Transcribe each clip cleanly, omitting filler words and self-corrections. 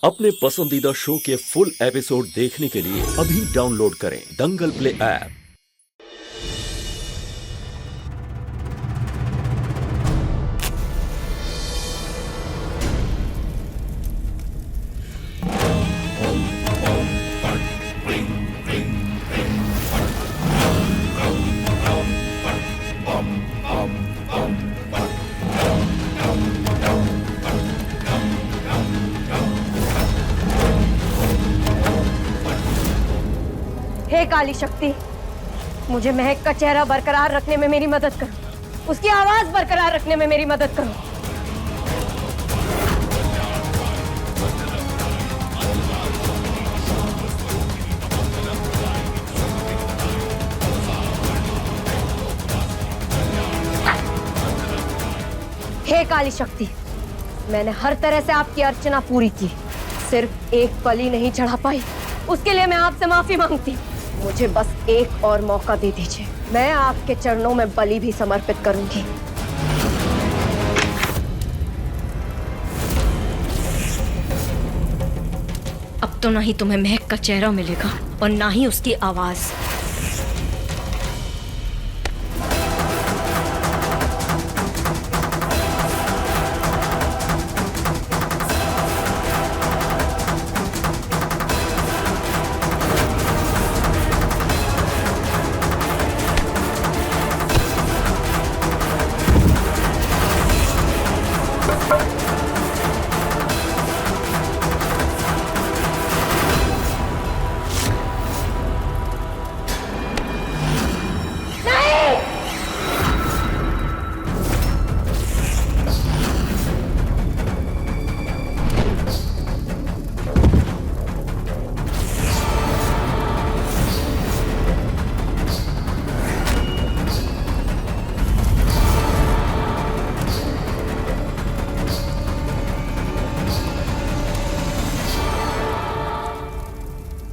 अपने पसंदीदा शो के फुल एपिसोड देखने के लिए अभी डाउनलोड करें दंगल प्ले ऐप। हे काली शक्ति, मुझे महक का चेहरा बरकरार रखने में मेरी मदद करो। उसकी आवाज बरकरार रखने में मेरी मदद करो। हे काली शक्ति, मैंने हर तरह से आपकी अर्चना पूरी की, सिर्फ एक बलि नहीं चढ़ा पाई। उसके लिए मैं आपसे माफी मांगती हूँ। मुझे बस एक और मौका दे दीजिए, मैं आपके चरणों में बलि भी समर्पित करूंगी। अब तो ना ही तुम्हें महक का चेहरा मिलेगा और ना ही उसकी आवाज।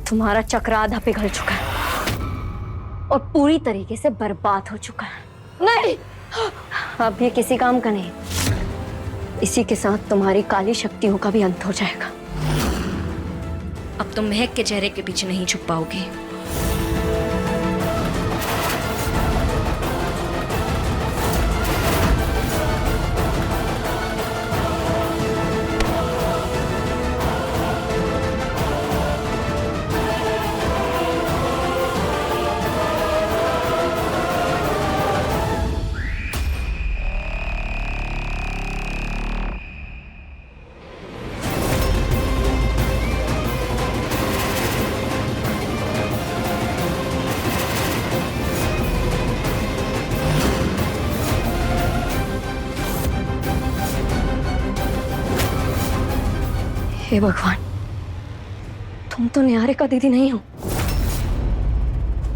तुम्हारा चक्र आधा पिघल चुका है और पूरी तरीके से बर्बाद हो चुका है। नहीं, अब ये किसी काम का नहीं। इसी के साथ तुम्हारी काली शक्तियों का भी अंत हो जाएगा। अब तुम महक के चेहरे के पीछे नहीं छुप पाओगी। हे भगवान, तुम तो निहारिका दीदी नहीं हो,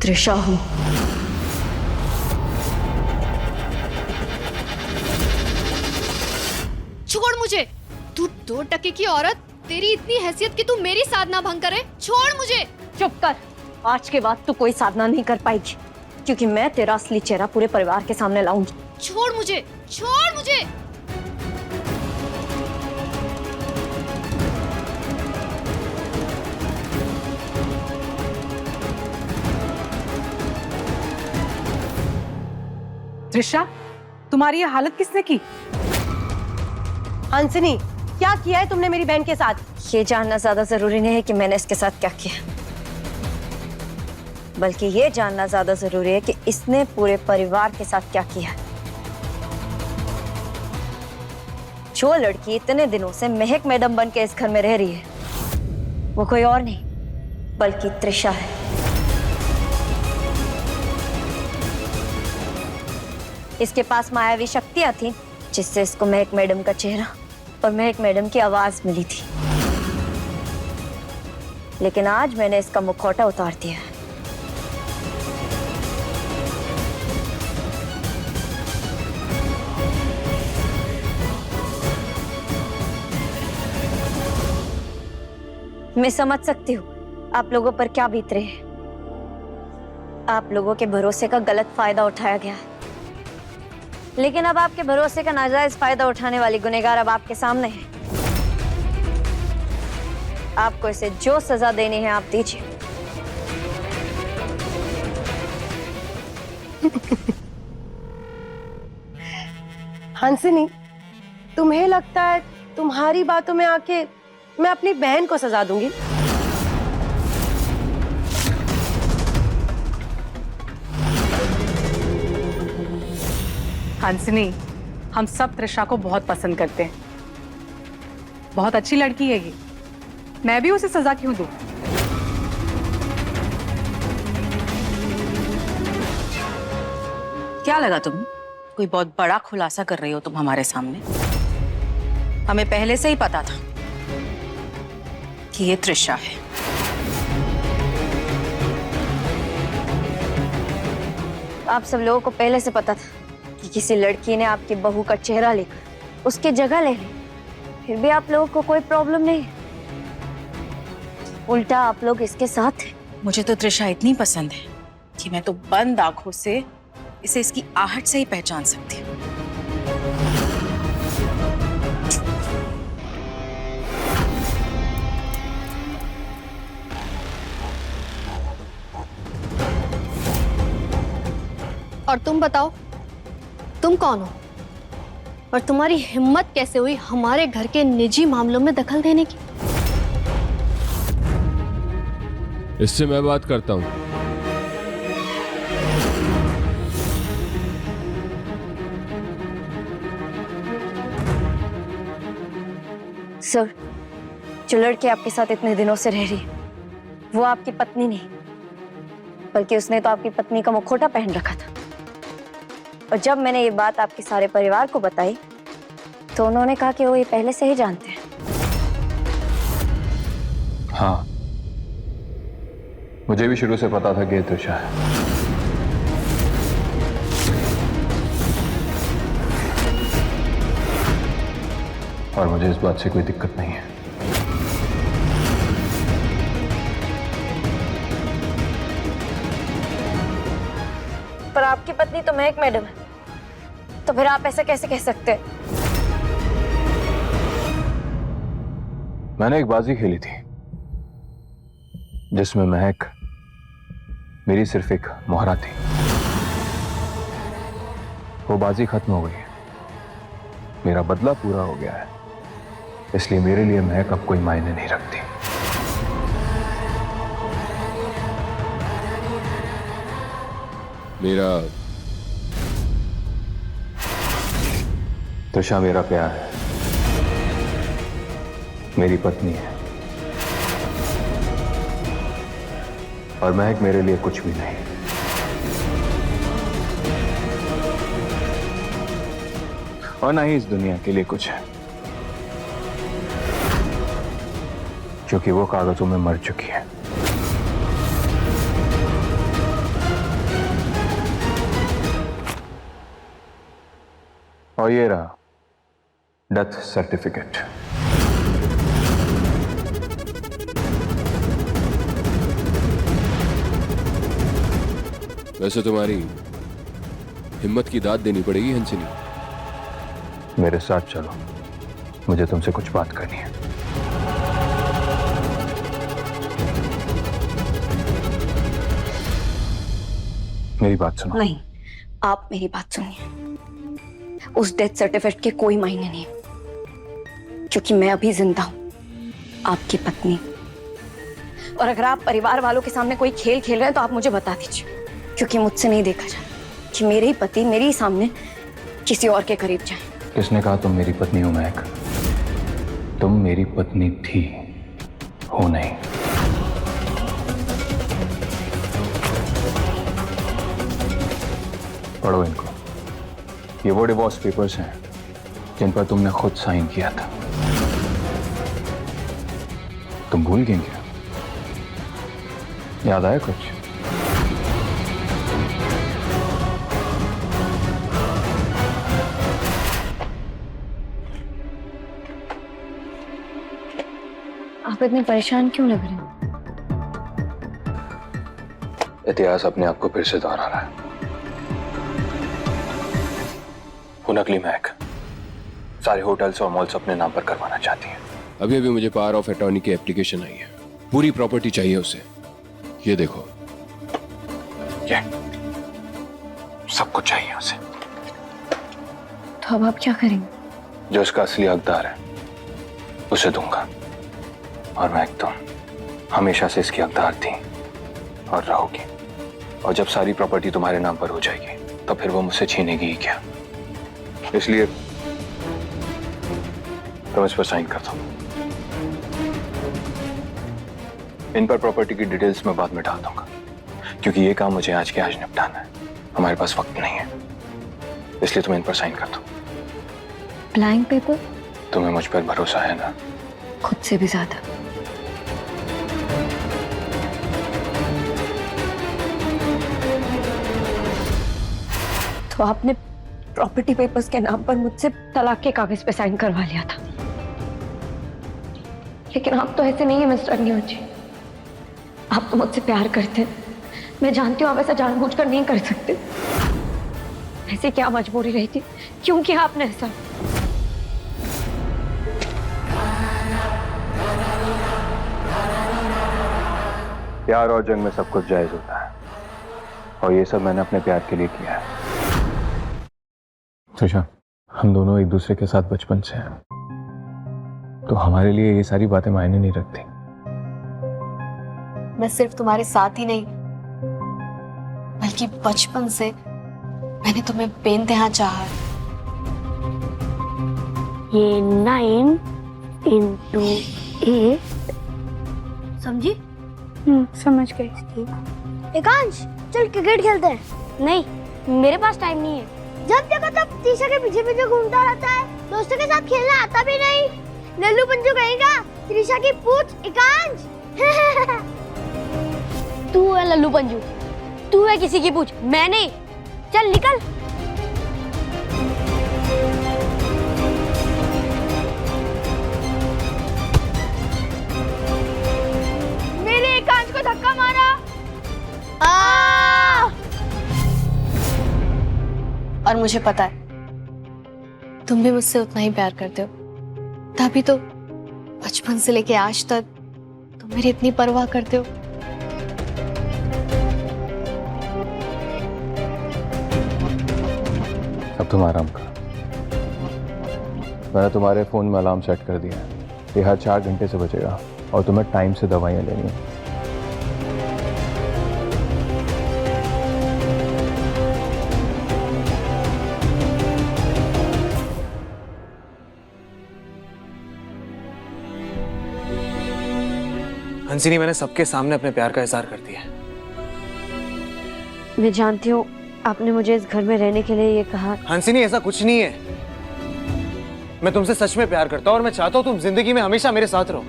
त्रिशा हो। छोड़ मुझे, तू 2 टके की औरत, तेरी इतनी हैसियत कि तू मेरी साधना भंग करे। छोड़ मुझे। चुप कर, आज के बाद तू कोई साधना नहीं कर पाएगी, क्योंकि मैं तेरा असली चेहरा पूरे परिवार के सामने लाऊंगी। छोड़ मुझे, छोड़ मुझे। त्रिशा, तुम्हारी ये हालत किसने की? हंसिनी, क्या किया है तुमने मेरी बहन के साथ? ये जानना ज्यादा जरूरी नहीं है कि मैंने इसके साथ क्या किया, बल्कि ये जानना ज्यादा जरूरी है कि इसने पूरे परिवार के साथ क्या किया। जो लड़की इतने दिनों से महक मैडम बन के इस घर में रह रही है, वो कोई और नहीं बल्कि त्रिशा है। इसके पास मायावी शक्तियां थी, जिससे इसको महक मैडम का चेहरा और महक मैडम की आवाज मिली थी। लेकिन आज मैंने इसका मुखौटा उतार दिया है। मैं समझ सकती हूँ आप लोगों पर क्या बीत रहे हैं। आप लोगों के भरोसे का गलत फायदा उठाया गया है, लेकिन अब आपके भरोसे का नाजायज फायदा उठाने वाली गुनहगार अब आपके सामने है। आपको इसे जो सजा देनी है आप दीजिए। हंसिनी, तुम्हें लगता है तुम्हारी बातों में आके मैं अपनी बहन को सजा दूंगी? हंसनी, हम सब त्रिशा को बहुत पसंद करते हैं। बहुत अच्छी लड़की है ये। मैं भी उसे सजा क्यों दूं? क्या लगा तुम्हें? कोई बहुत बड़ा खुलासा कर रही हो तुम हमारे सामने? हमें पहले से ही पता था कि ये त्रिशा है। आप सब लोगों को पहले से पता था कि किसी लड़की ने आपकी बहू का चेहरा लेकर उसकी जगह ले ली, फिर भी आप लोगों को कोई प्रॉब्लम नहीं। उल्टा आप लोग इसके साथ हैं। मुझे तो त्रिशा इतनी पसंद है कि मैं तो बंद आंखों से इसे इसकी आहट से ही पहचान सकती हूँ। और तुम बताओ, तुम कौन हो और तुम्हारी हिम्मत कैसे हुई हमारे घर के निजी मामलों में दखल देने की? इससे मैं बात करता हूं। सर, जो लड़की आपके साथ इतने दिनों से रह रही है वो आपकी पत्नी नहीं, बल्कि उसने तो आपकी पत्नी का मुखौटा पहन रखा था। और जब मैंने ये बात आपके सारे परिवार को बताई तो उन्होंने कहा कि वो ये पहले से ही जानते हैं। हाँ, मुझे भी शुरू से पता था कि ये त्रिशा है। और मुझे इस बात से कोई दिक्कत नहीं है। पर आपकी पत्नी तो महक मैडम है, तो फिर आप ऐसा कैसे कह सकते हैं? मैंने एक बाजी खेली थी जिसमें महक मेरी सिर्फ एक मोहरा थी। वो बाजी खत्म हो गई है, मेरा बदला पूरा हो गया है, इसलिए मेरे लिए महक अब कोई मायने नहीं रखती। मेरा त्रिशा मेरा प्यार है, मेरी पत्नी है, और महक मेरे लिए कुछ भी नहीं। और ना ही इस दुनिया के लिए कुछ है, क्योंकि वो कागजों में मर चुकी है। और ये रहा डेथ सर्टिफिकेट। वैसे तुम्हारी हिम्मत की दाद देनी पड़ेगी हंसिनी। मेरे साथ चलो, मुझे तुमसे कुछ बात करनी है। मेरी बात सुनो। नहीं, आप मेरी बात सुनिए। उस डेथ सर्टिफिकेट के कोई मायने नहीं, क्योंकि मैं अभी जिंदा हूं, आपकी पत्नी। और अगर आप परिवार वालों के सामने कोई खेल खेल रहे हैं तो आप मुझे बता दीजिए, क्योंकि मुझसे नहीं देखा जाता कि मेरे ही पति मेरे ही सामने किसी और के करीब जाए। किसने कहा तुम मेरी पत्नी हो महक? तुम मेरी पत्नी थी, हो नहीं। पढ़ो इनको। ये वो डिवोर्स पेपर्स हैं जिन पर तुमने खुद साइन किया था। तुम भूल गए क्या? याद आया कुछ? आप इतने परेशान क्यों लग रहे हो? इतिहास अपने आप को फिर से दोहरा रहा है। वो नकली महक सारे होटल्स और मॉल्स अपने नाम पर करवाना चाहती है। अभी अभी मुझे पावर ऑफ अटॉर्नी की एप्लीकेशन आई है, पूरी प्रॉपर्टी चाहिए उसे। ये देखो, ये सब कुछ चाहिए उसे। तो अब आप क्या करेंगे? जो उसका असली हकदार है उसे दूंगा। और मैं तुम हमेशा से इसकी हकदार थी और रहोगी। और जब सारी प्रॉपर्टी तुम्हारे नाम पर हो जाएगी तो फिर वो मुझसे छीनेगी ही क्या। इसलिए तुम इस पर साइन कर दो। इन पर प्रॉपर्टी की डिटेल्स मैं बाद में डाल दूंगा, क्योंकि ये काम मुझे आज के आज निपटाना है। हमारे पास वक्त नहीं है, इसलिए तुम इन पर साइन कर दो। Blank paper? तुम्हें मुझ पर भरोसा है ना? खुद से भी ज्यादा। तो आपने प्रॉपर्टी पेपर्स के नाम पर मुझसे तलाक के कागज पे साइन करवा लिया था, लेकिन आप तो ऐसे नहीं है मिस्टर अग्निहोत्री। आप तो मुझसे प्यार करते हैं। मैं जानती हूँ आप ऐसा जानबूझकर नहीं कर सकते। ऐसी क्या मजबूरी रही थी? क्यों किया आपने ऐसा? प्यार और जंग में सब कुछ जायज होता है, और ये सब मैंने अपने प्यार के लिए किया है। त्रिशा, हम दोनों एक दूसरे के साथ बचपन से हैं, तो हमारे लिए ये सारी बातें मायने नहीं रखती। मैं सिर्फ तुम्हारे साथ ही नहीं, बल्कि बचपन से मैंने तुम्हें बेइंतहा चाहा है। ये 9 into 8 समझी? समझ गई। एकांश, चल क्रिकेट खेलते हैं। नहीं, मेरे पास टाइम नहीं है। जब देखो तब तीशा के पीछे पीछे घूमता रहता है, दोस्तों के साथ खेलना आता भी नहीं। लल्लू पंजू कहेगा त्रिशा की पूछ एकांश। तू है लल्लू पंजू, तू है किसी की पूछ, मैं नहीं। चल निकल। मेरे एकांश को धक्का मारा। और मुझे पता है तुम भी मुझसे उतना ही प्यार करते हो, तभी तो बचपन से लेके आज तक तुम मेरी इतनी परवाह करते हो। अब तुम आराम करो। मैंने तुम्हारे फोन में अलार्म सेट कर दिया है। ये हर 4 घंटे से बजेगा और तुम्हें टाइम से दवाइयां लेनी है। हंसिनी, मैंने सबके सामने अपने प्यार का इजहार कर दिया है। मैं जानती हूँ आपने मुझे इस घर में रहने के लिए ये कहा। हंसिनी, ऐसा कुछ नहीं है। मैं तुमसे सच में प्यार करता हूँ और मैं चाहता हूँ तुम जिंदगी में हमेशा मेरे साथ रहो।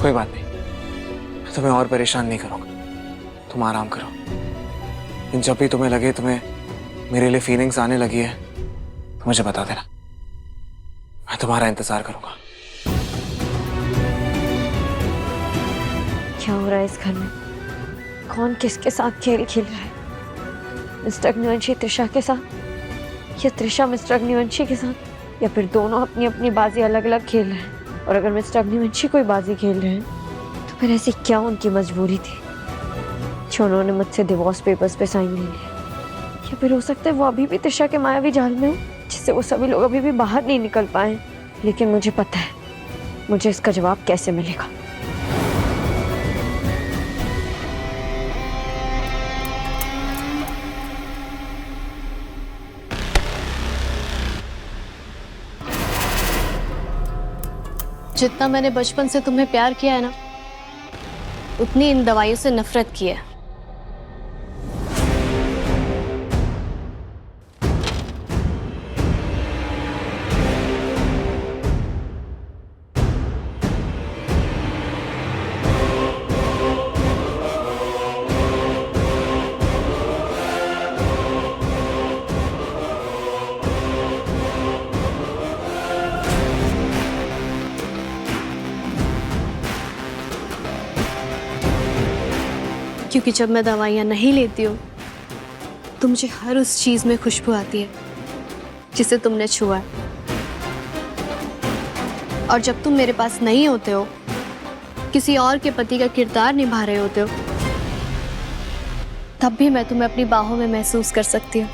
कोई बात नहीं, मैं तुम्हें और परेशान नहीं करूंगा। तुम आराम करो। लेकिन जब भी तुम्हें लगे तुम्हें मेरे लिए फीलिंग्स आने लगी है तो मुझे बता देना। मैं तुम्हारा इंतजार करूंगा। क्या हो रहा है इस घर में? कौन किसके साथ खेल खेल रहा है? मिस्टर अग्निवंशी त्रिशा के साथ, या त्रिशा मिस्टर अग्निवंशी के साथ, या फिर दोनों अपनी अपनी बाजी अलग अलग खेल रहे हैं? और अगर मिस्टर अग्निवंशी कोई बाजी खेल रहे हैं तो फिर ऐसी क्या उनकी मजबूरी थी जो उन्होंने मुझसे डिवोर्स पेपर्स पे साइन ले लिया? या फिर हो सकता है वो अभी भी त्रिशा के मायावी जाल में हो, जिससे वो सभी लोग अभी भी बाहर नहीं निकल पाए। लेकिन मुझे पता है मुझे इसका जवाब कैसे मिलेगा। जितना मैंने बचपन से तुम्हें प्यार किया है ना, उतनी इन दवाइयों से नफरत की है। क्योंकि जब मैं दवाइयाँ नहीं लेती हूँ तो मुझे हर उस चीज में खुशबू आती है जिसे तुमने छुआ है। और जब तुम मेरे पास नहीं होते हो, किसी और के पति का किरदार निभा रहे होते हो, तब भी मैं तुम्हें अपनी बाहों में महसूस कर सकती हूँ।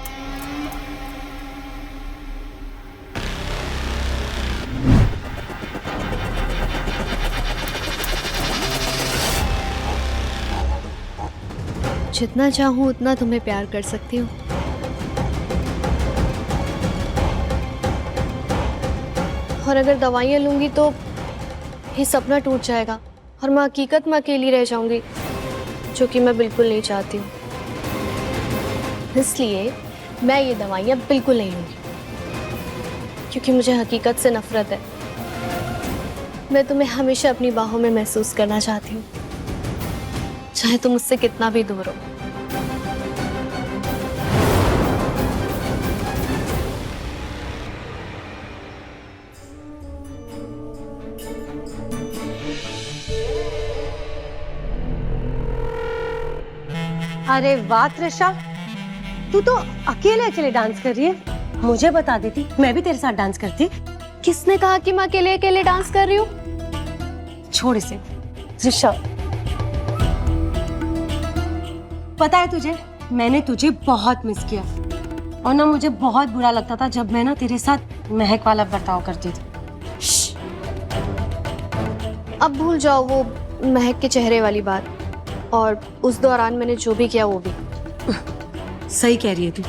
जितना चाहूं उतना तुम्हें प्यार कर सकती हूँ। और अगर दवाइयाँ लूंगी तो ये सपना टूट जाएगा और मैं हकीकत में अकेली रह जाऊंगी, जो कि मैं बिल्कुल नहीं चाहती हूँ। इसलिए मैं ये दवाइयाँ बिल्कुल नहीं लूंगी, क्योंकि मुझे हकीकत से नफरत है। मैं तुम्हें हमेशा अपनी बाहों में महसूस करना चाहती हूँ, चाहे तुम मुझसे कितना भी दूर हो। अरे वाह त्रिशा, तू तो अकेले अकेले डांस कर रही है। मुझे बता देती, मैं भी तेरे साथ डांस करती। किसने कहा कि मैं अकेले अकेले डांस कर रही हूँ? छोड़ इसे त्रिशा। पता है तुझे, मैंने तुझे बहुत मिस किया और ना मुझे बहुत बुरा लगता था जब मैं ना तेरे साथ महक वाला बर्ताव करती थी। अब भूल जाओ वो महक के चेहरे वाली बात, और उस दौरान मैंने जो भी किया वो भी। सही कह रही है तू,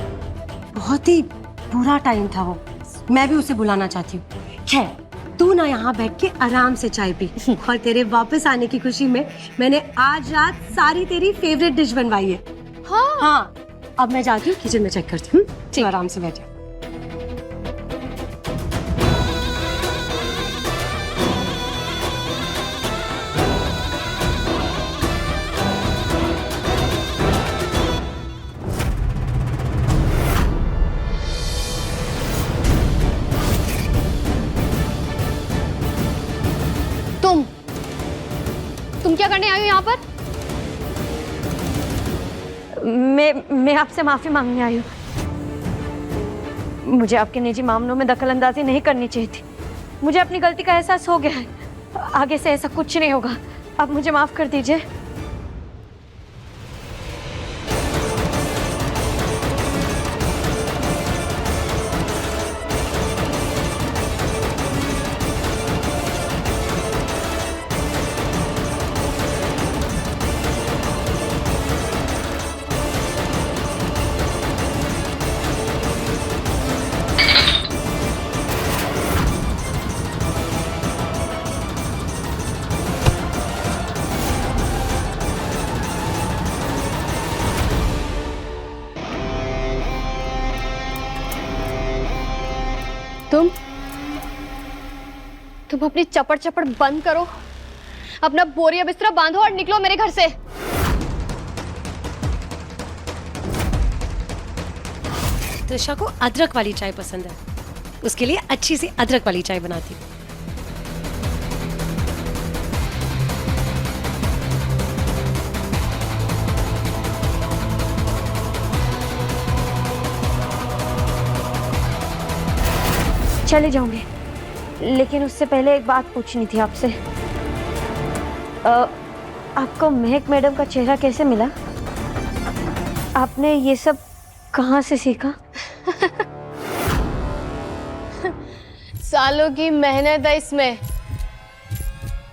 बहुत ही बुरा टाइम था वो। मैं भी उसे बुलाना चाहती हूँ। खैर, तू ना यहाँ बैठ के आराम से चाय पी, और तेरे वापस आने की खुशी में मैंने आज रात सारी तेरी फेवरेट डिश बनवाई है। हाँ, अब मैं जाती हूँ किचन में चेक करती हूँ। तू आराम से बैठ जा। तुम क्या करने आई हो यहाँ पर? मैं आपसे माफी मांगने आई हूँ। मुझे आपके निजी मामलों में दखलंदाजी नहीं करनी चाहिए थी। मुझे अपनी गलती का एहसास हो गया है। आगे से ऐसा कुछ नहीं होगा। आप मुझे माफ कर दीजिए। तुम अपनी चपड़ चपड़ बंद करो, अपना बोरिया बिस्तरा बांधो और निकलो मेरे घर से। त्रिशा को अदरक वाली चाय पसंद है, उसके लिए अच्छी सी अदरक वाली चाय बनाती हूँ। चले जाऊंगी, लेकिन उससे पहले एक बात पूछनी थी आपसे। आपको महक मैडम का चेहरा कैसे मिला? आपने ये सब कहाँ से सीखा? सालों की मेहनत है इसमें।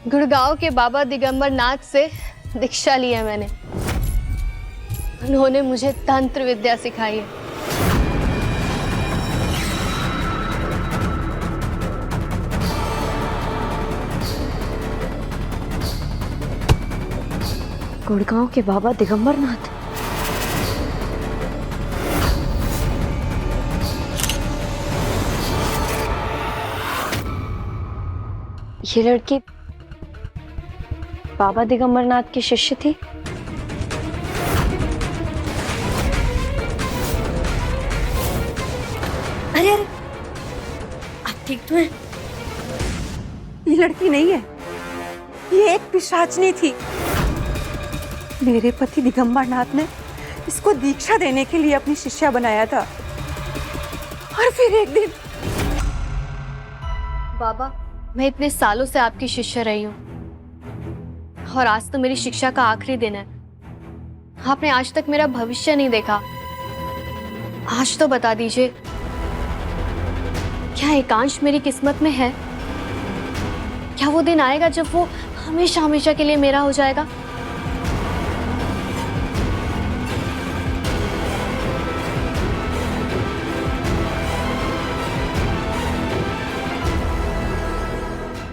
गुड़गांव के बाबा दिगंबर नाथ से दीक्षा ली है मैंने। उन्होंने मुझे तंत्र विद्या सिखाई है। गुड़गांव के बाबा दिगंबर नाथ। ये लड़की बाबा दिगंबर नाथ की शिष्य थी। अरे अरे, आप ठीक तो हैं? ये लड़की नहीं है, ये एक पिशाचनी थी। मेरे पति दिगंबर नाथ ने इसको दीक्षा देने के लिए अपनी शिष्या बनाया था, और फिर एक दिन बाबा मैं इतने सालों से आपकी शिष्य रही हूँ और आज तो मेरी शिक्षा का आखिरी दिन है। आपने आज तक मेरा भविष्य नहीं देखा। आज तो बता दीजिए, क्या एकांश मेरी किस्मत में है? क्या वो दिन आएगा जब वो हमेशा हमेशा के लिए मेरा हो जाएगा?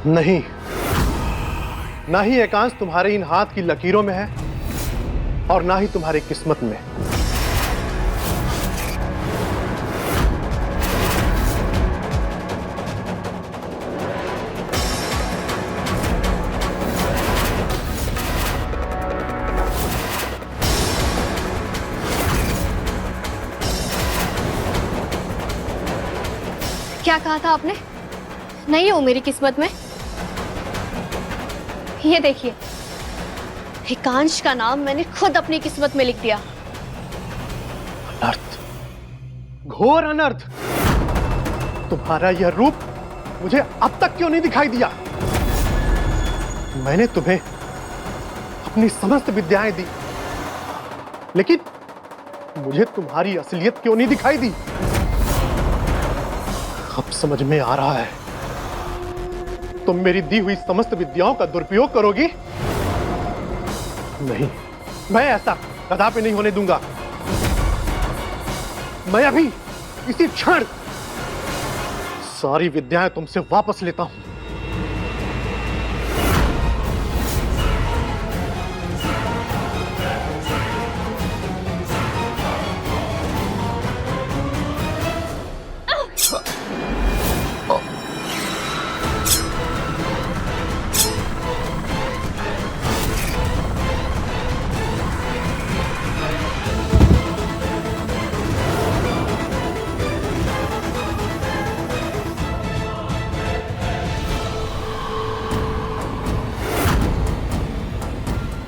नहीं, ना ही एकांश तुम्हारे इन हाथ की लकीरों में है और ना ही तुम्हारी किस्मत में। क्या कहा था आपने? नहीं हो मेरी किस्मत में? ये देखिए, एकांश का नाम मैंने खुद अपनी किस्मत में लिख दिया। अनर्थ, घोर अनर्थ। तुम्हारा यह रूप मुझे अब तक क्यों नहीं दिखाई दिया? मैंने तुम्हें अपनी समस्त विद्याएं दी, लेकिन मुझे तुम्हारी असलियत क्यों नहीं दिखाई दी? अब समझ में आ रहा है, तुम मेरी दी हुई समस्त विद्याओं का दुरुपयोग करोगी। नहीं, मैं ऐसा कदापि नहीं होने दूंगा। मैं अभी इसी क्षण सारी विद्याएं तुमसे वापस लेता हूं।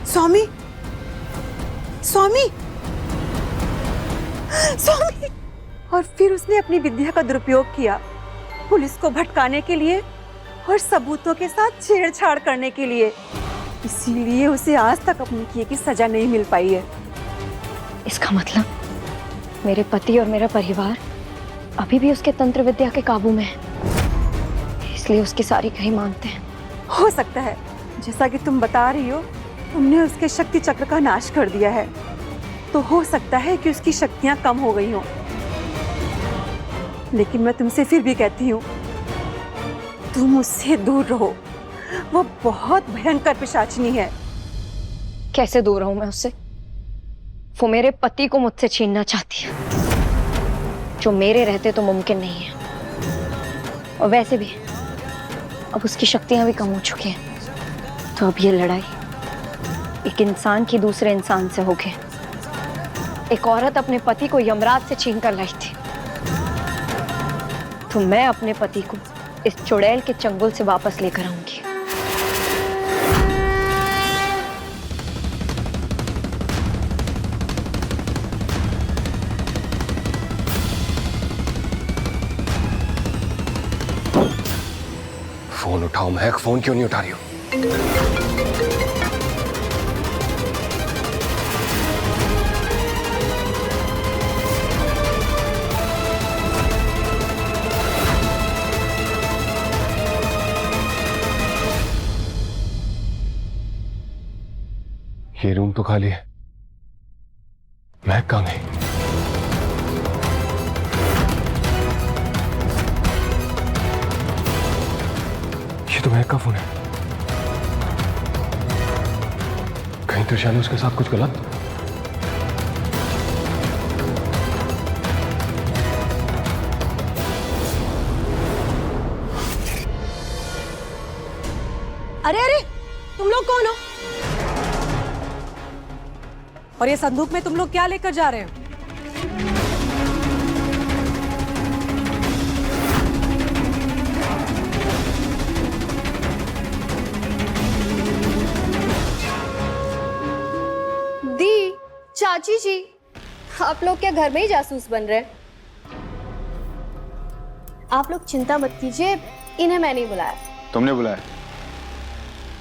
स्वामी, स्वामी, स्वामी। और फिर उसने अपनी विद्या का दुरुपयोग किया, पुलिस को भटकाने के लिए और सबूतों के साथ छेड़छाड़ करने के लिए। इसीलिए उसे आज तक अपने किए की सजा नहीं मिल पाई है। इसका मतलब मेरे पति और मेरा परिवार अभी भी उसके तंत्र विद्या के काबू में है, इसलिए उसकी सारी कही मानते हैं। हो सकता है, जैसा कि तुम बता रही हो, तुमने उसके शक्ति चक्र का नाश कर दिया है, तो हो सकता है कि उसकी शक्तियां कम हो गई हों। लेकिन मैं तुमसे फिर भी कहती हूँ, तुम उससे दूर रहो। वो बहुत भयंकर पिशाचिनी है। कैसे दूर रहूं मैं उससे? वो मेरे पति को मुझसे छीनना चाहती है, जो मेरे रहते तो मुमकिन नहीं है। और वैसे भी अब उसकी शक्तियां भी कम हो चुकी हैं, तो अब ये लड़ाई एक इंसान की दूसरे इंसान से होगी। एक औरत अपने पति को यमराज से छीन कर लाई थी, तो मैं अपने पति को इस चुड़ैल के चंगुल से वापस लेकर आऊंगी। फोन उठाओ महक, फोन क्यों नहीं उठा रही हो? ये रूम तो खाली है, महक कहाँ गई? ये तो महक का फोन है। कहीं तो शायद उसके साथ कुछ गलत। अरे अरे, तुम लोग कौन हो? और ये संदूक में तुम लोग क्या लेकर जा रहे हो? दी, चाची जी, आप लोग क्या घर में ही जासूस बन रहे हैं? आप लोग चिंता मत कीजिए, इन्हें मैं नहीं बुलाया। तुमने बुलाया,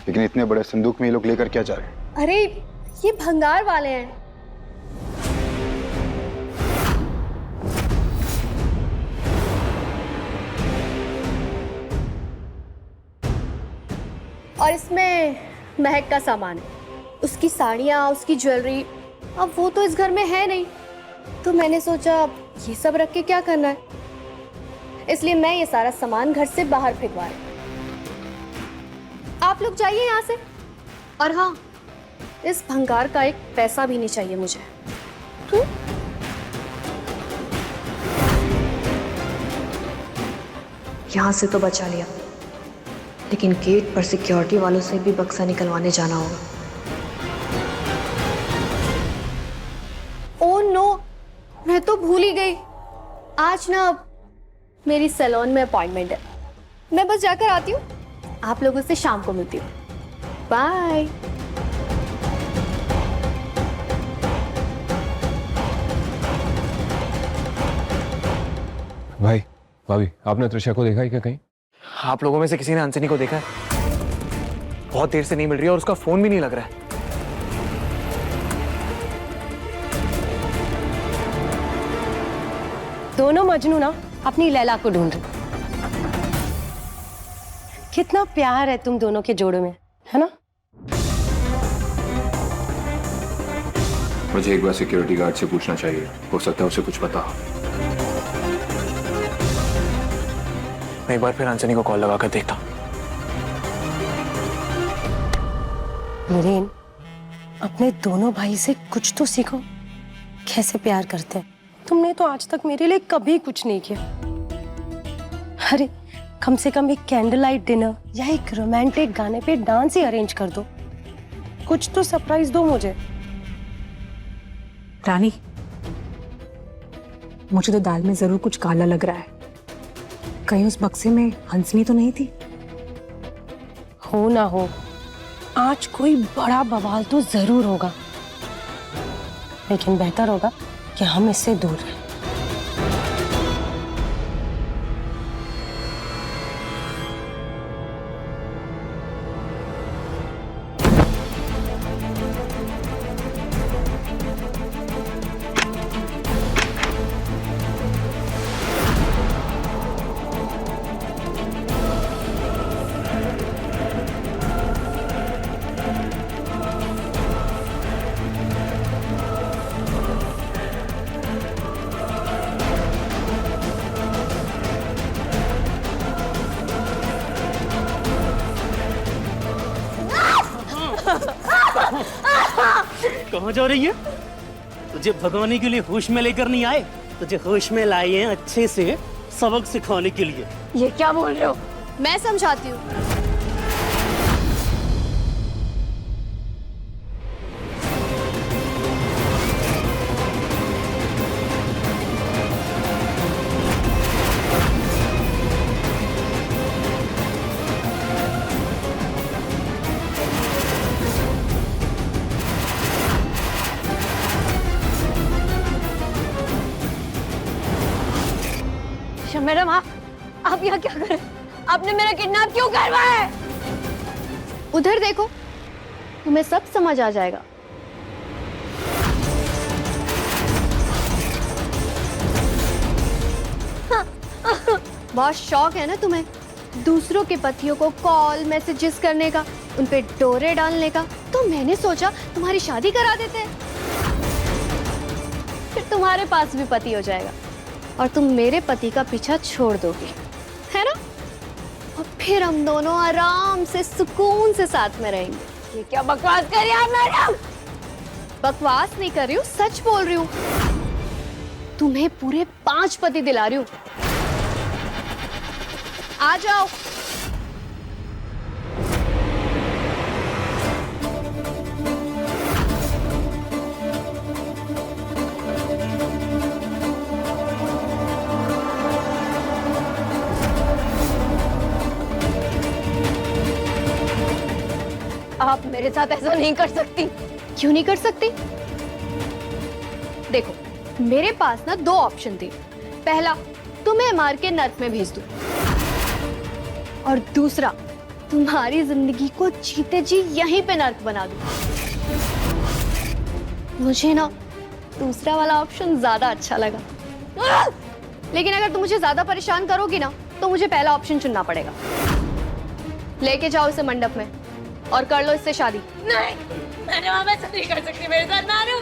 लेकिन इतने बड़े संदूक में ये लोग लेकर क्या जा रहे हैं? अरे ये भंगार वाले हैं। और इसमें महक का सामान है, उसकी साड़ियाँ, उसकी ज्वेलरी। अब वो तो इस घर में है नहीं, तो मैंने सोचा ये सब रख के क्या करना है, इसलिए मैं ये सारा सामान घर से बाहर फेंकवा रही। आप लोग जाइए यहाँ से। और हाँ, इस भंगार का एक पैसा भी नहीं चाहिए मुझे। यहाँ से तो बचा लिया, लेकिन गेट पर सिक्योरिटी वालों से भी बक्सा निकलवाने जाना होगा। ओह नो, मैं तो भूल ही गई। आज ना मेरी सैलून में अपॉइंटमेंट है, मैं बस जाकर आती हूँ। आप लोगों से शाम को मिलती हूँ। बाय। भाई भाभी, आपने त्रिशा को देखा है क्या कहीं? आप लोगों में से किसी ने अंजनी को देखा है? बहुत देर से नहीं मिल रही है और उसका फोन भी नहीं लग रहा है। दोनों मजनू ना अपनी लैला को ढूंढ रहे। कितना प्यार है तुम दोनों के जोड़ों में, है ना? मुझे एक बार सिक्योरिटी गार्ड से पूछना चाहिए, हो सकता है उसे कुछ पता हो। मैं एक बार फिर अंजनी को कॉल लगाकर देखता हूँ। वीरेन, अपने दोनों भाई से कुछ तो सीखो, कैसे प्यार करते हैं। तुमने तो आज तक मेरे लिए कभी कुछ नहीं किया। अरे कम से कम एक कैंडल लाइट डिनर या एक रोमांटिक गाने पे डांस ही अरेंज कर दो, कुछ तो सरप्राइज दो मुझे। रानी, मुझे तो दाल में जरूर कुछ काला लग रहा है। कहीं उस बक्से में हंसनी तो नहीं थी? हो ना हो, आज कोई बड़ा बवाल तो जरूर होगा, लेकिन बेहतर होगा कि हम इससे दूर रहें। कहाँ जा रही है? तुझे भगाने के लिए होश में लेकर नहीं आए, तुझे होश में लाए हैं अच्छे से सबक सिखाने के लिए। ये क्या बोल रहे हो? मैं समझाती हूँ। मैडम, आप यहाँ क्या कर रहे हैं? आपने मेरा किडनैप क्यों करवाया है? उधर देखो, तुम्हें सब समझ आ जाएगा। बहुत शौक है ना तुम्हें दूसरों के पतियों को कॉल मैसेजेस करने का, उन पे डोरे डालने का। तो मैंने सोचा तुम्हारी शादी करा देते हैं, फिर तुम्हारे पास भी पति हो जाएगा और तुम मेरे पति का पीछा छोड़ दोगी, है ना? और फिर हम दोनों आराम से सुकून से साथ में रहेंगे। ये क्या बकवास कर रही हैं मैडम? बकवास नहीं कर रही हूँ, सच बोल रही हूँ। तुम्हें पूरे 5 पति दिला रही हूँ। आ जाओ। आप मेरे साथ ऐसा नहीं कर सकती। क्यों नहीं कर सकती? देखो, मेरे पास ना 2 ऑप्शन थे। पहला, तुम्हें मार के नर्क में भेज दूं, और दूसरा, तुम्हारी जिंदगी को जीते जी यहीं पे नर्क बना दूं। मुझे ना दूसरा वाला ऑप्शन ज्यादा अच्छा लगा। लेकिन अगर तुम मुझे ज्यादा परेशान करोगी ना तो मुझे पहला ऑप्शन चुनना पड़ेगा। लेके जाओ इसे मंडप में और कर लो इससे शादी। नहीं, मैंने वहां ऐसा नहीं कर सकती, मेरे साथ मारो।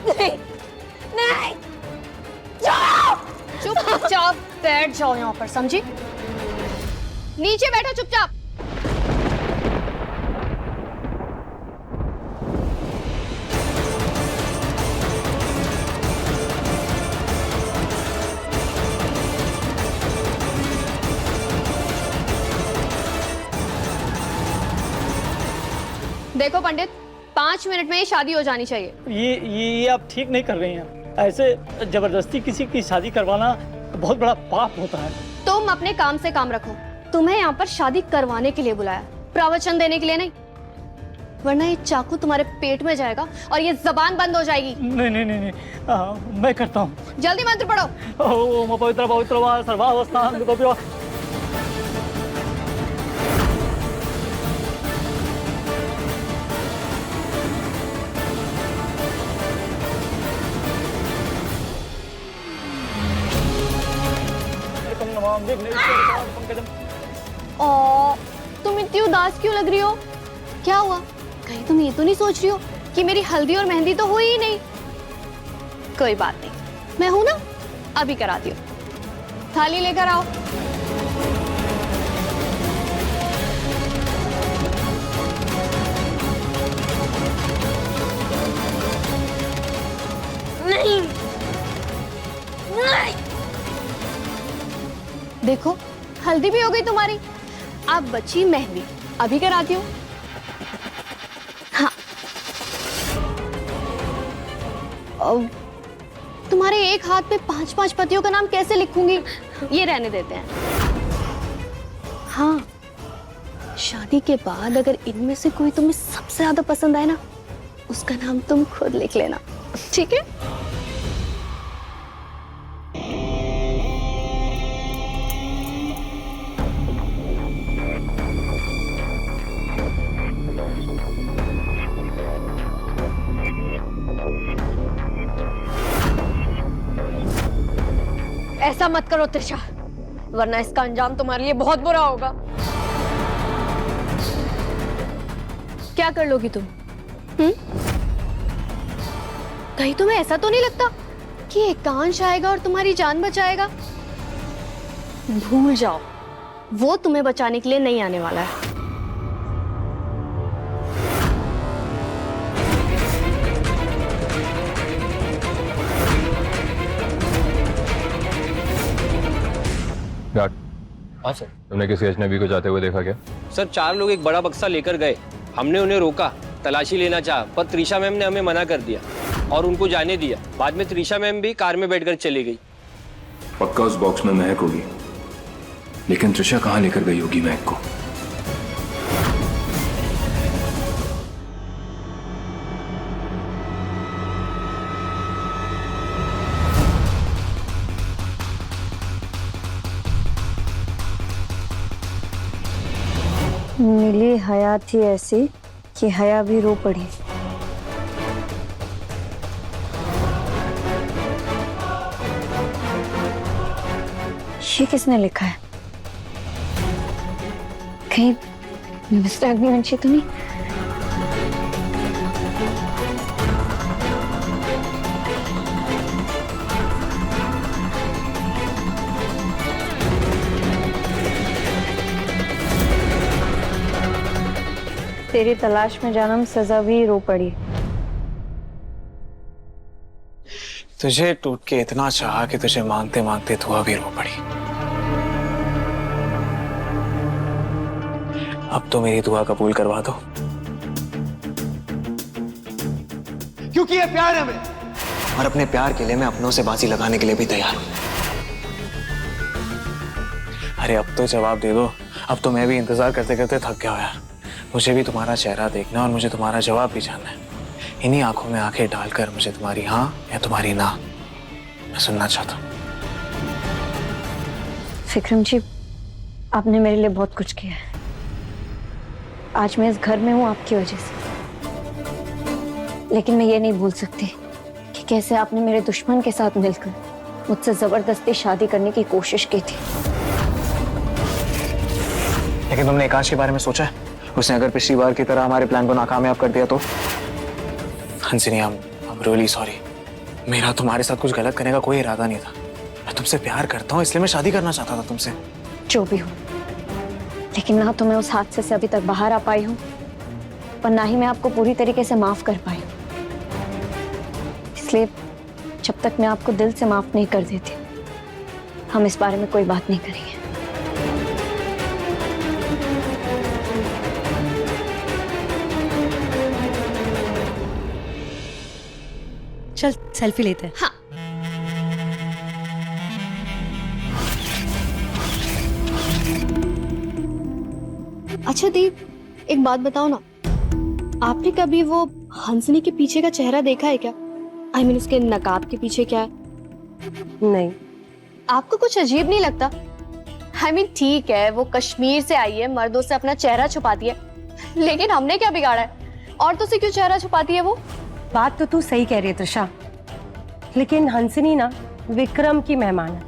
नहीं, नहीं, जाओ। चुपचाप बैठ जाओ यहाँ पर, समझी? नीचे बैठो चुपचाप। देखो पंडित, 5 मिनट में ये शादी हो जानी चाहिए। ये आप ठीक नहीं कर रहे हैं। ऐसे जबरदस्ती किसी की शादी करवाना बहुत बड़ा पाप होता है। तुम अपने काम से काम रखो। तुम्हें यहाँ पर शादी करवाने के लिए बुलाया, प्रवचन देने के लिए नहीं। वरना ये चाकू तुम्हारे पेट में जाएगा और ये जबान बंद हो जाएगी। नहीं नहीं नहीं, नहीं। मैं करता हूँ। जल्दी मंत्र पढ़ो। ओम पवित्र पवित्र वा सर्वावस्थान गोप्यो। तुम इतनी उदास क्यों लग रही हो? क्या हुआ? कहीं तुम ये तो नहीं सोच रही हो कि मेरी हल्दी और मेहंदी तो हुई ही नहीं? कोई बात नहीं, मैं हूं ना, अभी कराती हूँ। थाली लेकर आओ। नहीं, नहीं। देखो, हल्दी भी हो गई तुम्हारी, अब बची मेहंदी। अभी कराती हूँ। हाँ, अब तुम्हारे एक हाथ पे 5-5 पतियों का नाम कैसे लिखूंगी? ये रहने देते हैं। हाँ, शादी के बाद अगर इनमें से कोई तुम्हें सबसे ज्यादा पसंद आए ना, उसका नाम तुम खुद लिख लेना, ठीक है? ऐसा मत करो त्रिशा, वरना इसका अंजाम तुम्हारे लिए बहुत बुरा होगा। क्या कर लोगी तुम? कहीं तुम्हें ऐसा तो नहीं लगता कि एकांश आएगा और तुम्हारी जान बचाएगा? भूल जाओ, वो तुम्हें बचाने के लिए नहीं आने वाला है। हाँ सर। तुमने किसी अजनबी को जाते हुए देखा क्या? सर 4 लोग एक बड़ा बक्सा लेकर गए। हमने उन्हें रोका, तलाशी लेना चाहा, पर त्रिशा मैम ने हमें मना कर दिया और उनको जाने दिया। बाद में त्रिशा मैम भी कार में बैठकर चली गई। पक्का उस बॉक्स में महक होगी, लेकिन त्रिशा कहाँ लेकर गई होगी महक को? मिली हया थी ऐसी कि हया भी रो पड़ी। ये किसने लिखा है? कहीं मिस्टर अग्निवंशी तो नहीं? तेरी तलाश में जन्म सजा भी रो पड़ी। तुझे टूट के इतना चाहा कि तुझे मांगते मांगते दुआ भी रो पड़ी। अब तो मेरी दुआ कबूल करवा दो, क्योंकि ये प्यार है हमें, और अपने प्यार के लिए मैं अपनों से बाजी लगाने के लिए भी तैयार हूं। अरे अब तो जवाब दे दो। अब तो मैं भी इंतजार करते करते थक गया यार। मुझे भी तुम्हारा चेहरा देखना और मुझे तुम्हारा जवाब भी जानना है। इन्हीं आंखों में आंखें डालकर मुझे तुम्हारी हाँ या तुम्हारी ना मैं सुनना चाहता हूँ। विक्रम जी, आपने मेरे लिए बहुत कुछ किया है। आज मैं इस घर में हूँ आपकी वजह से, लेकिन मैं ये नहीं भूल सकती कि कैसे आपने मेरे दुश्मन के साथ मिलकर मुझसे जबरदस्ती शादी करने की कोशिश की थी। लेकिन तुमने एकांश के बारे में सोचा है? उसने अगर पिछली बार की तरह हमारे प्लान को नाकामयाब कर दिया तो? हंसिनी, I'm really sorry। मेरा तुम्हारे साथ कुछ गलत करने का कोई इरादा नहीं था। मैं तुमसे प्यार करता हूँ, इसलिए मैं शादी करना चाहता था तुमसे। जो भी हो, लेकिन ना तो मैं उस हादसे से अभी तक बाहर आ पाई हूँ और ना ही मैं आपको पूरी तरीके से माफ कर पाई हूँ। इसलिए जब तक मैं आपको दिल से माफ नहीं कर देती, हम इस बारे में कोई बात नहीं करेंगे। चल सेल्फी लेते हैं। हाँ। अच्छा दीप, एक बात बताओ ना, आपने कभी वो हंसनी के पीछे का चेहरा देखा है क्या? I mean, उसके नकाब के पीछे क्या है? नहीं। आपको कुछ अजीब नहीं लगता? I mean, ठीक है, वो कश्मीर से आई है, मर्दों से अपना चेहरा छुपाती है, लेकिन हमने क्या बिगाड़ा है? औरतों से क्यों चेहरा छुपाती है वो? बात तो तू सही कह रही है त्रिशा, लेकिन हंसनी ना विक्रम की मेहमान है,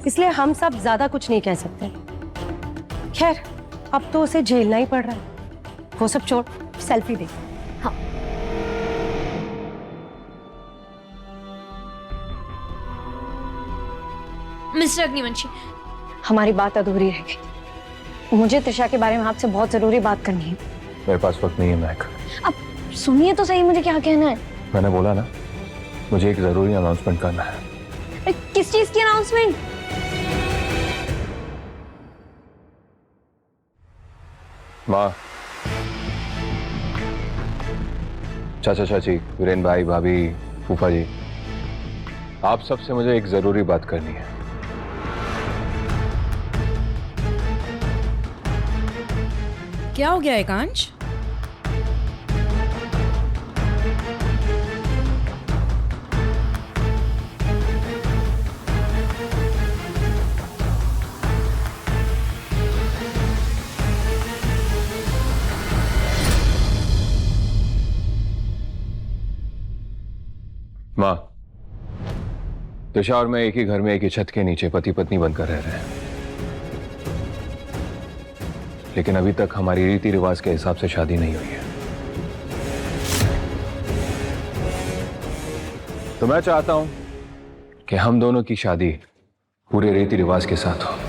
इसलिए हम सब ज्यादा कुछ नहीं कह सकते। खैर, अब तो उसे झेलना ही पड़ रहा है। वो सब छोड़, सेल्फी दे। हाँ। मिस्टर अग्निवंशी, हमारी बात अधूरी रह गई। मुझे त्रिशा के बारे में आपसे बहुत जरूरी बात करनी है। मेरे पास वक्त नहीं है महक। अब सुनिए तो सही, मुझे क्या कहना है। मैंने बोला ना, मुझे एक जरूरी अनाउंसमेंट करना है। किस चीज की अनाउंसमेंट? माँ, चाचा चाची, वीरेन भाई, भाभी, फूफा जी, आप सबसे मुझे एक जरूरी बात करनी है। क्या हो गया एकांश? माँ, त्रिशा और मैं एक ही घर में एक ही छत के नीचे पति पत्नी बनकर रह रहे हैं, लेकिन अभी तक हमारी रीति रिवाज के हिसाब से शादी नहीं हुई है। तो मैं चाहता हूं कि हम दोनों की शादी पूरे रीति रिवाज के साथ हो।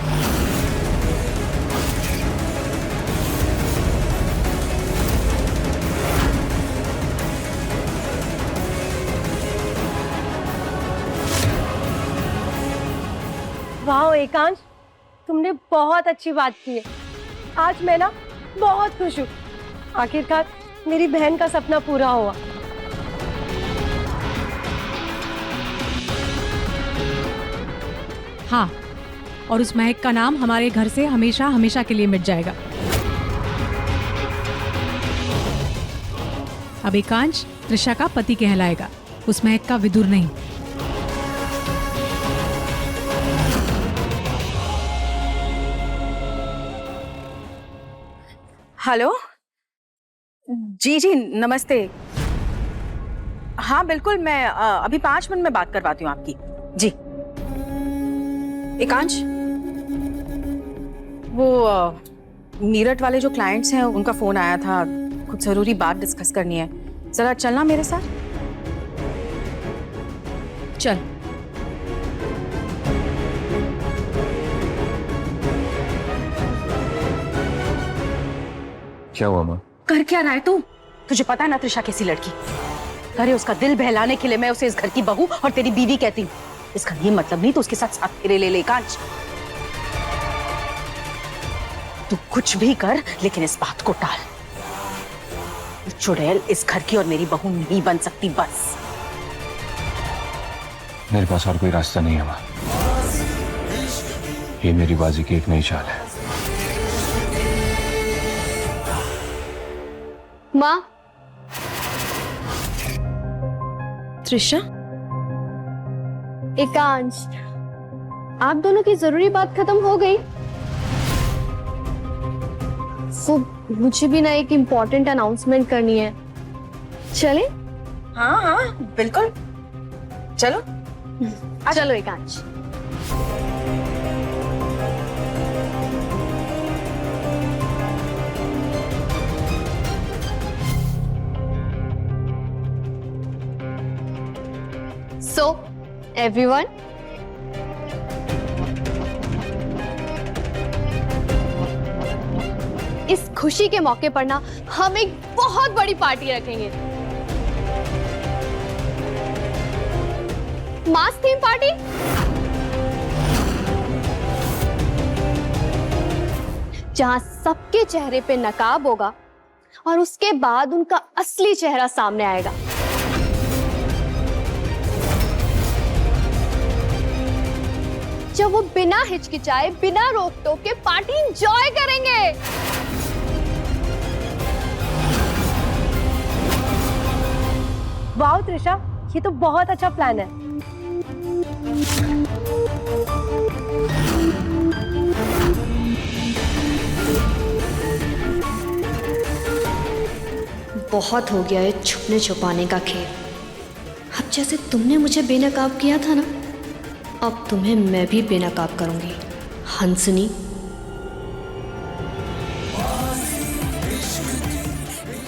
वाह एकांश, तुमने बहुत अच्छी बात की है। आज मैं ना बहुत खुश हूँ। आखिरकार मेरी बहन का सपना पूरा हुआ। हाँ, और उस महक का नाम हमारे घर से हमेशा हमेशा के लिए मिट जाएगा। अब एकांश त्रिशा का पति कहलाएगा, उस महक का विदुर नहीं। हेलो जी जी नमस्ते। हाँ बिल्कुल, मैं अभी 5 मिनट में बात करवाती हूँ आपकी। जी एकांश, वो मीरठ वाले जो क्लाइंट्स हैं उनका फोन आया था, कुछ जरूरी बात डिस्कस करनी है। जरा चलना मेरे साथ। चल। क्या हुआ माँ? कर क्या रहा है तू? तुझे पता है ना त्रिशा कैसी लड़की। अरे उसका दिल बहलाने के लिए मैं उसे इस घर की बहू और तेरी बीवी कहती हूँ। इसका ये मतलब नहीं तो उसके साथ साथ फेरे ले ले। एकांश, तू कुछ भी कर लेकिन इस बात को टाल। चुड़ैल इस घर की और मेरी बहू नहीं बन सकती। बस मेरे पास और कोई रास्ता नहीं है माँ। ये मेरी बाजी की एक नई चाल है। माँ। त्रिशा, एकांश, आप दोनों की जरूरी बात खत्म हो गई? वो मुझे भी ना एक इम्पोर्टेंट अनाउंसमेंट करनी है। चले? हाँ हाँ बिल्कुल, चलो चलो एकांश। So, everyone, इस खुशी के मौके पर ना हम एक बहुत बड़ी पार्टी रखेंगे। मास थीम पार्टी। जहां सबके चेहरे पे नकाब होगा और उसके बाद उनका असली चेहरा सामने आएगा। जब वो बिना हिचकिचाए, बिना रोक टोक के पार्टी एंजॉय करेंगे। वाह त्रिशा, ये तो बहुत अच्छा प्लान है। बहुत हो गया है छुपने छुपाने का खेल। अब जैसे तुमने मुझे बेनकाब किया था ना, अब तुम्हें मैं भी बेनकाब करूंगी, हंसनी।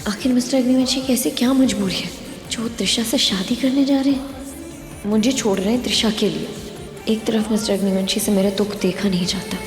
आखिर मिस्टर अग्निवंशी की ऐसी क्या मजबूरी है जो त्रिशा से शादी करने जा रहे हैं? मुझे छोड़ रहे हैं त्रिशा के लिए। एक तरफ मिस्टर अग्निवंशी से मेरा दुख देखा नहीं जाता।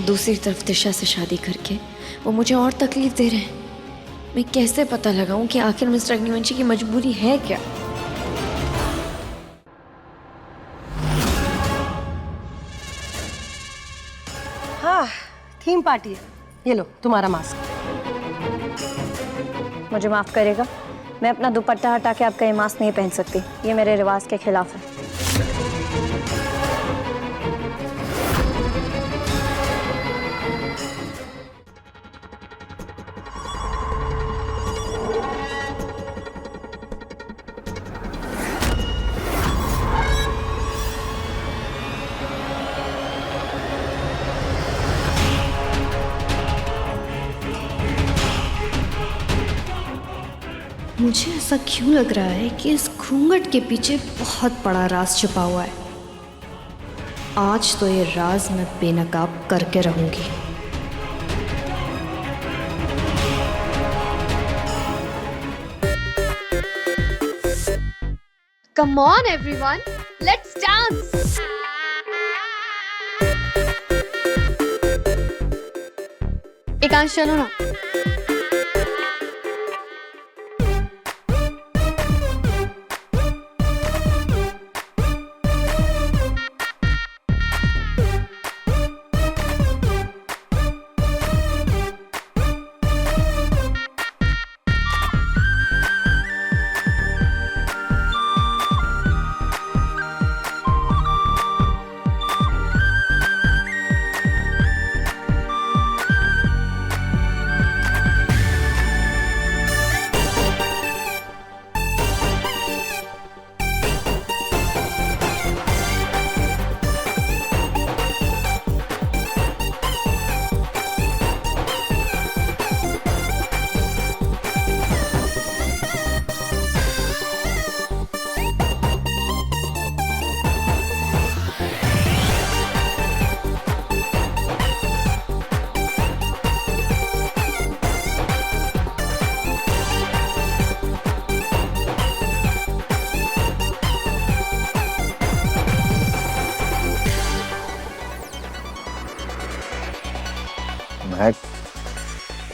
दूसरी तरफ त्रिशा से शादी करके वो मुझे और तकलीफ दे रहे हैं। मैं कैसे पता लगाऊं कि आखिर मिस्टर अग्निवंशी की मजबूरी है क्या? हाँ, थीम पार्टी है। ये लो तुम्हारा मास्क। मुझे माफ करेगा, मैं अपना दुपट्टा हटा के आपका ये मास्क नहीं पहन सकती। ये मेरे रिवाज के खिलाफ है। मुझे ऐसा क्यों लग रहा है कि इस घूंघट के पीछे बहुत बड़ा राज छुपा हुआ है। आज तो ये राज मैं बेनकाब करके रहूंगी। Come on everyone, let's dance. एकांश चलो ना।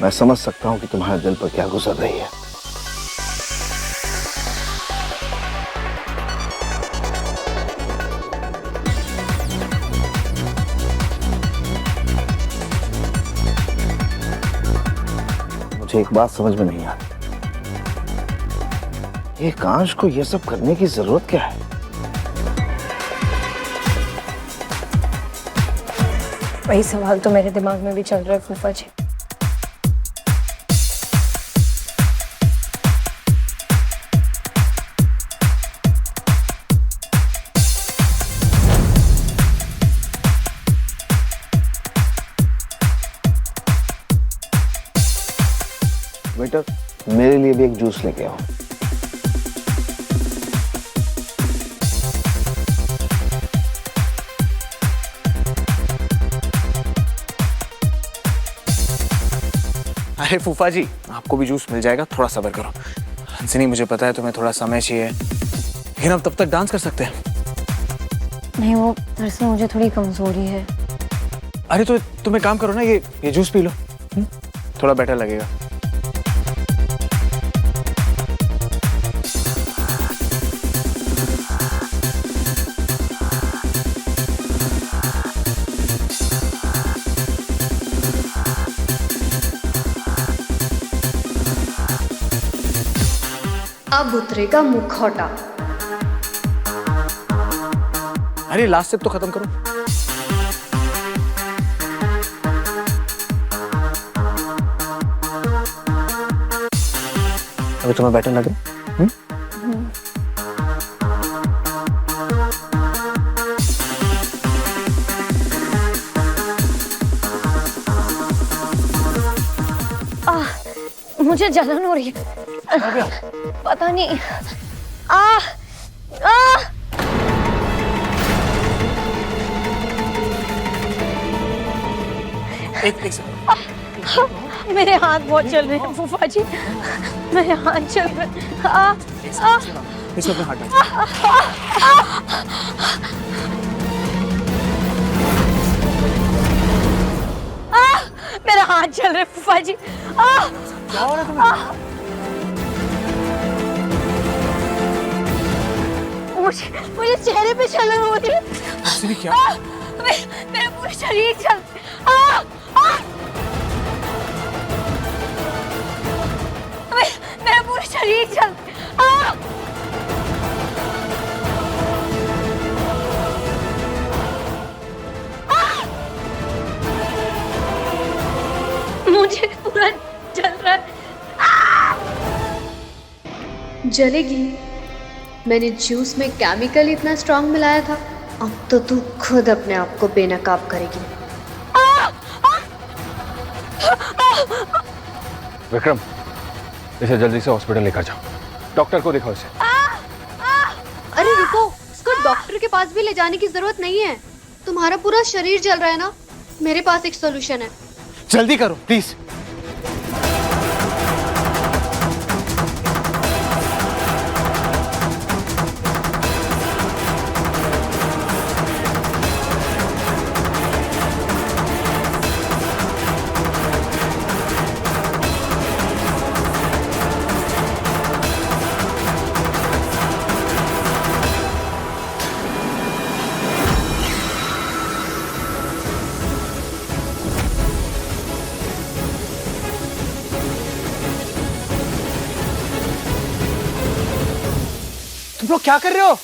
मैं समझ सकता हूं कि तुम्हारे दिल पर क्या गुजर रही है। मुझे एक बात समझ में नहीं आ रही, एकांश को यह सब करने की जरूरत क्या है? वही सवाल तो मेरे दिमाग में भी चल रहा है फूफा जी। वेटर, मेरे लिए भी एक जूस लेके आओ। अरे फूफा जी, आपको भी जूस मिल जाएगा, थोड़ा सब्र करो। हंसिनी, मुझे पता है तुम्हें थोड़ा समय चाहिए, लेकिन हम तब तक डांस कर सकते हैं। नहीं, वो दरअसल मुझे थोड़ी कमजोरी है। अरे तो तुम एक काम करो ना, ये जूस पी लो, थोड़ा बेटर लगेगा। अब उतरेगा मुखौटा। अरे लास्ट स्टेप तो खत्म करो। अभी तुम्हें बेटर लग रहा है? मुझे जलन हो रही है, पता नहीं। एक सेकंड। मेरे हाथ बहुत चल रहे हैं फूफा जी, मेरे हाथ चल रहे हैं। इसमें अपने हाथ डाल। मेरा हाथ चल रहा है फूफा जी। क्या हो रहा है तुम्हें? मुझे चेहरे पे जलन हो रही है। क्या? मेरा पूरा शरीर चल। मेरा पूरा शरीर चल। मुझे पूरा जल रहा है। जलेगी? मैंने जूस में केमिकल इतना स्ट्रांग मिलाया था। अब तो तू खुद अपने आप को बेनकाब करेगी। विक्रम, इसे जल्दी से हॉस्पिटल लेकर जाओ, डॉक्टर को दिखाओ इसे। अरे रुको, इसको डॉक्टर के पास भी ले जाने की जरूरत नहीं है। तुम्हारा पूरा शरीर जल रहा है ना, मेरे पास एक सोल्यूशन है। जल्दी करो प्लीज। तुम लोग क्या कर रहे हो?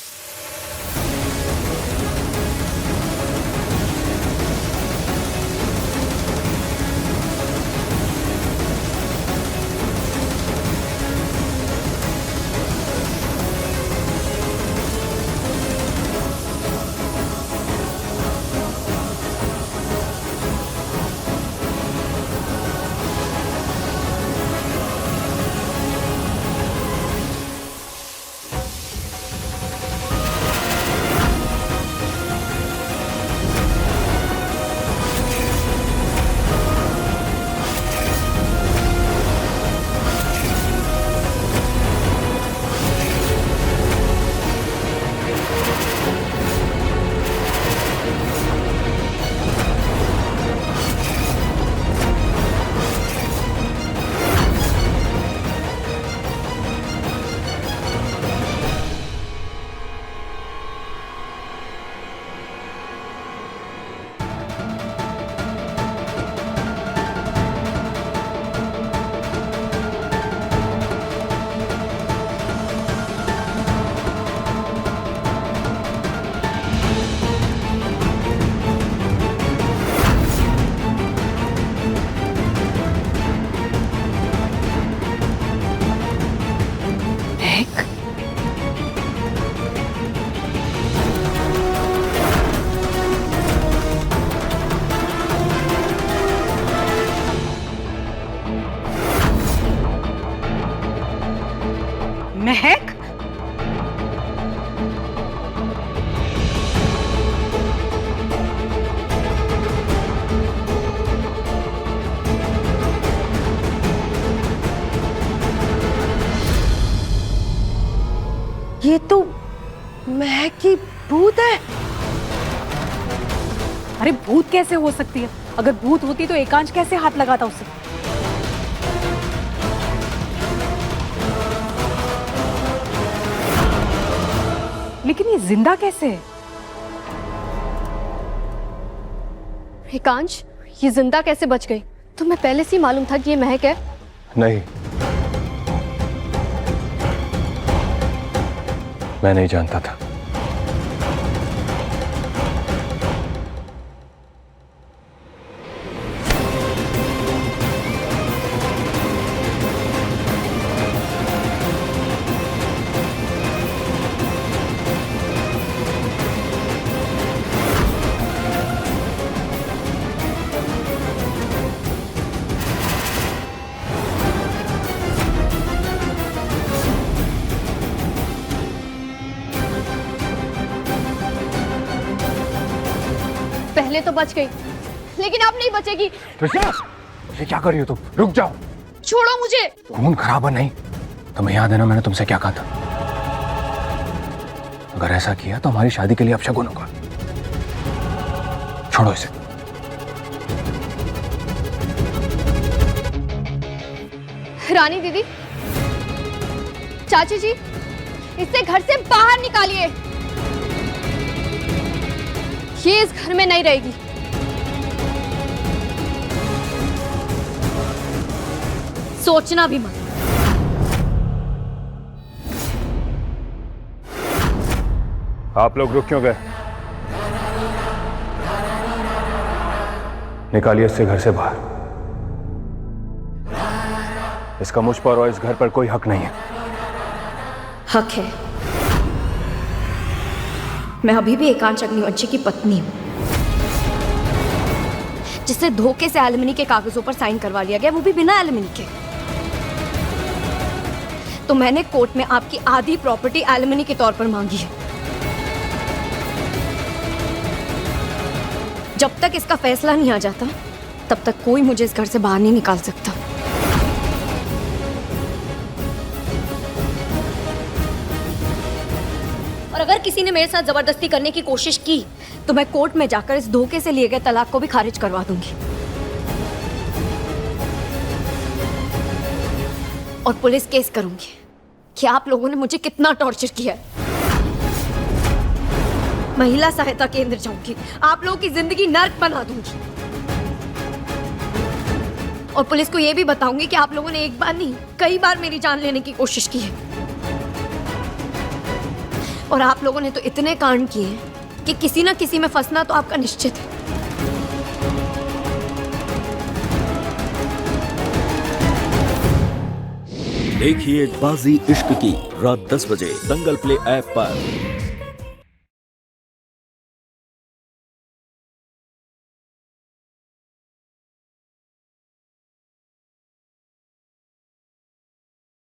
कैसे हो सकती है? अगर भूत होती तो एकांश कैसे हाथ लगाता उसे? लेकिन ये जिंदा कैसे है? एकांश, ये जिंदा कैसे बच गई? तुम्हें पहले से ही मालूम था कि ये महक है? नहीं, मैं नहीं जानता था। पहले तो बच गई, लेकिन अब नहीं बचेगी। त्रिशा, ये क्या कर रही हो तुम? रुक जाओ। छोड़ो मुझे। खून खराब नहीं। तुम्हें याद है ना मैंने तुमसे क्या कहा था? अगर ऐसा किया तो हमारी शादी के लिए अपशगुन होगा। छोड़ो इसे। रानी दीदी, चाची जी, इसे घर से बाहर निकालिए। ये इस घर में नहीं रहेगी। सोचना भी मत। आप लोग रुक क्यों गए? निकालिए इससे घर से बाहर। इसका मुझ पर और इस घर पर कोई हक नहीं है। हक है। मैं अभी भी एकांश अग्निवंशी की पत्नी हूं, जिससे धोखे से एलिमनी के कागजों पर साइन करवा लिया गया, वो भी बिना एलिमनी के। तो मैंने कोर्ट में आपकी आधी प्रॉपर्टी एलिमनी के तौर पर मांगी है। जब तक इसका फैसला नहीं आ जाता, तब तक कोई मुझे इस घर से बाहर नहीं निकाल सकता। और अगर किसी ने मेरे साथ जबरदस्ती करने की कोशिश की, तो मैं कोर्ट में जाकर इस धोखे से लिए गए तलाक को भी खारिज करवा दूंगी। और पुलिस केस करूंगी कि आप लोगों ने मुझे कितना टॉर्चर किया है। महिला सहायता केंद्र जाऊंगी, आप लोगों की जिंदगी नर्क बना दूंगी। और पुलिस को यह भी बताऊंगी कि आप लोगों ने एक बार नहीं, कई बार मेरी जान लेने की कोशिश की है। और आप लोगों ने तो इतने कांड किए हैं कि किसी ना किसी में फंसना तो आपका निश्चित है। देखिए बाजी इश्क की रात 10 बजे दंगल प्ले ऐप पर।